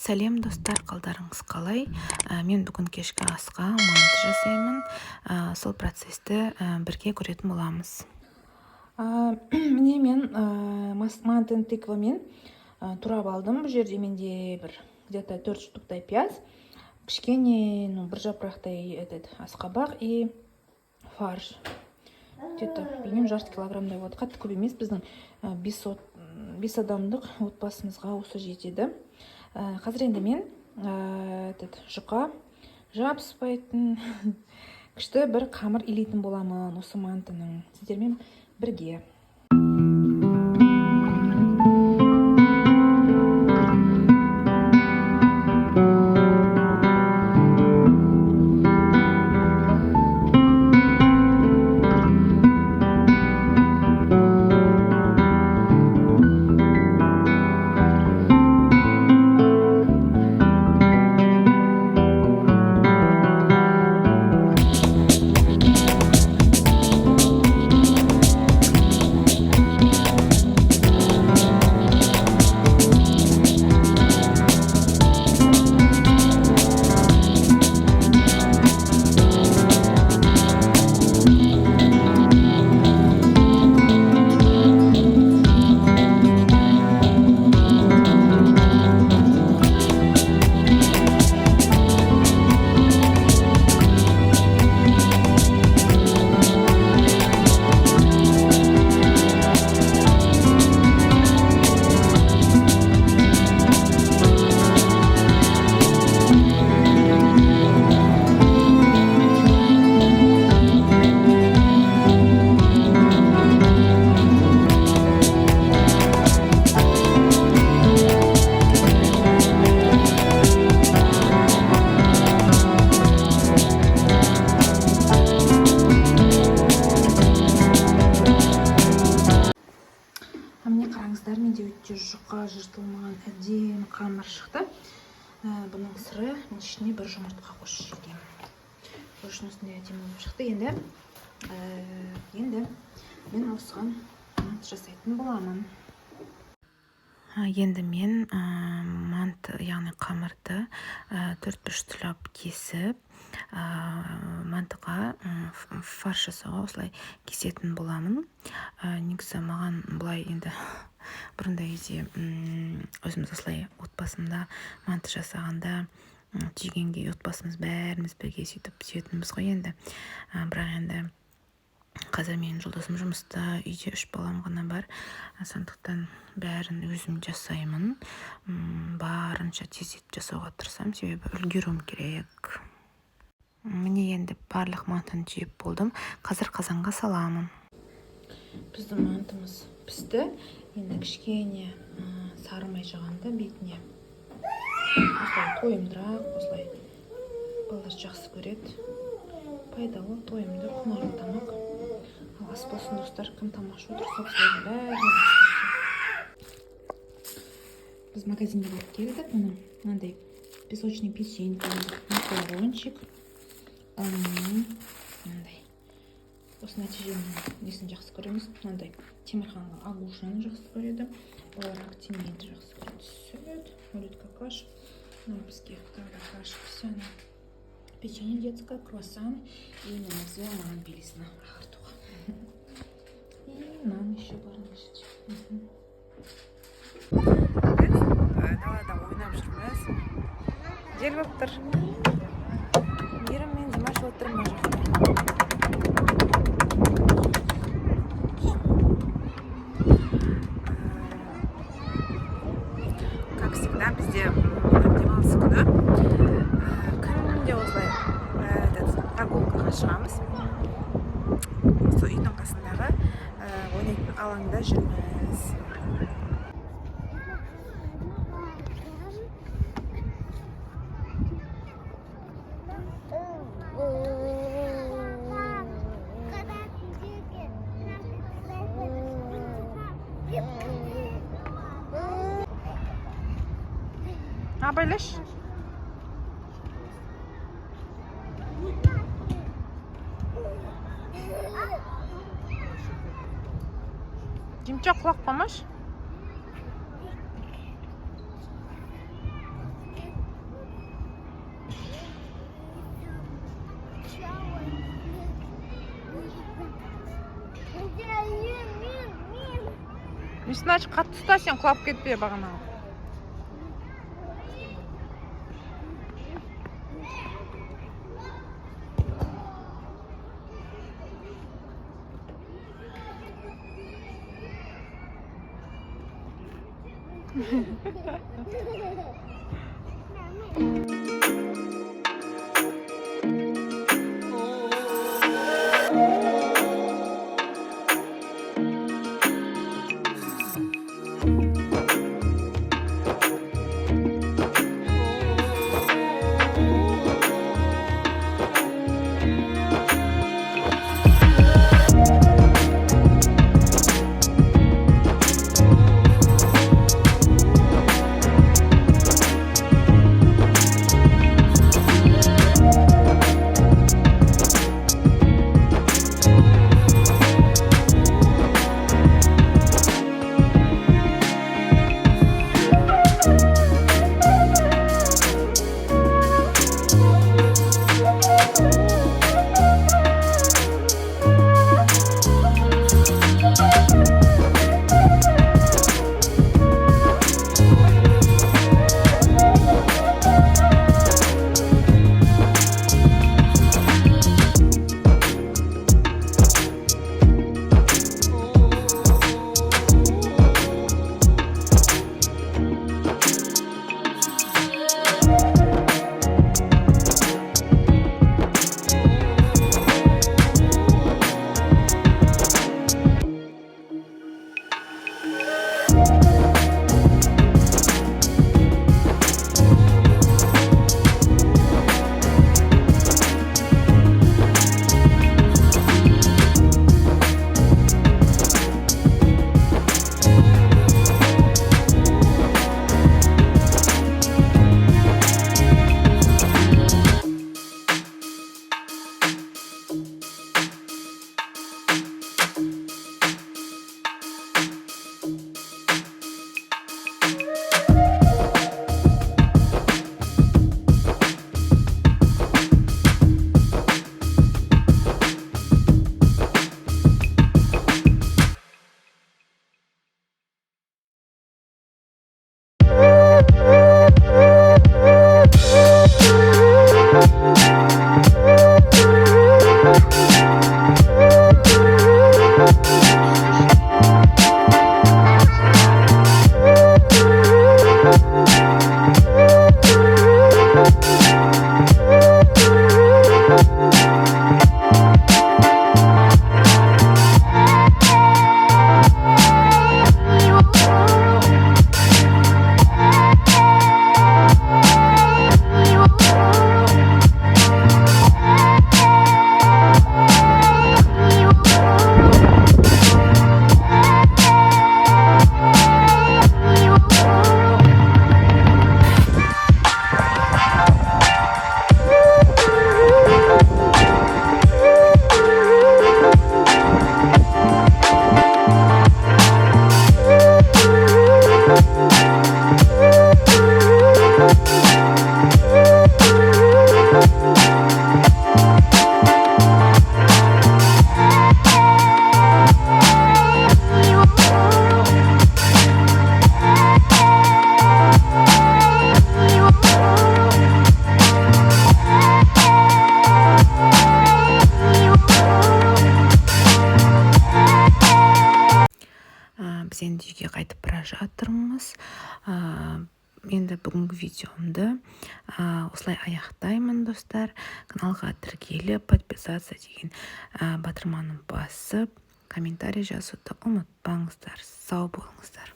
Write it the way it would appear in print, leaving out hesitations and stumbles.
Сәлем достар, қалдарыңыз қалай? Мен бүгін кешкі асқа манты жасаймын. Сол процесті бірге көретін боламыз. Міне мен мантыны тыквамен турап алдым. Бұл жерде менде бір где-то 4 штуктай пияз, кішкене бір жапырақтай асқабақ и фарш. Где-то білмеймін, жарты килограммдай болады. Қатты көп емес, біздің 5 адамдық отбасымызға осы жетеді. Қазір енді мен жұқа жабыспайтын күшті бір қамыр илейтін боламын осы мантының сіздермен бірге. Міне қараңыздар, менде өте жұқа жыртылмаған әдемі қамыр шықты. Бұның сыры мен ішіне бір жұмыртқа қосып жібергем. Бұл үшін осындай әдемі болып шықты. Енді мен осыған манты жасайтын боламын. Енді мен манты, яғни қамырды 4-5 кесіп, мантыға фарш жасауға осылай кесетін боламын. Негізі маған бұлай енді бұрында кезде өзіміз осылай отбасымда манты жасағанда түйгенге отбасымыз бәріміз бірге сөйтіп сүйетінбіз ғой енді. Бірақ енді қазір менің жолдасым жұмыста, үйде 3 балам ғана бар. Сондықтан бәрін өзім жасаймын. Барынша тездетіп жасауға тырысамын, себебі үлгеруім керек. Міне енді барлық мантыны түйіп болдым. Қазір қазанға саламын. Біздің мантымыз пісті. Енді кішкене сары май жағанда бетіне. Осылай тойымдырақ, осылай балалар жақсы көреді. Пайдалы, тойымды, құнарлы тамақ. Ал ас болсын достар, кім тамақ ішіп отырса, осылай бәріне ас болсын. Біз магазинге барып келдік. Мынандай песочный печенька, макарончик, мынандай. Осы нәтиженің несін жақсы көреміз. Мынандай темірханға агушаны жақсы көреді. Олар актинейді жақсы көреді. Сүт, улитка каша. Бізге каша, пісяна. Печенье детское, круассан и взяла маған белесіні ағартуға. И нам еще бар нәрсе. Далада ойнап жүрміз. Жел болып тұр. Мейрам мен Димаш отыр мына жақта. Как всегда, бізде демалыс күні. Күнде осылай прогулкаға шығамыз. Осы үйдің қасындағы ойнайтын алаңда жүрміз. Абайлаш. Жимчақ құлақ қамаш. үстін ашып қатты ұста, сен құлап кетпе бағана. Біз енді үйге қайтып бара жатырмыз. Енді бүгінгі видеомды осылай аяқтаймын, достар. Каналға тіркеліп, подписаться деген батырманы басып, комментарий жазуды ұмытпаңыздар. Сау болыңыздар.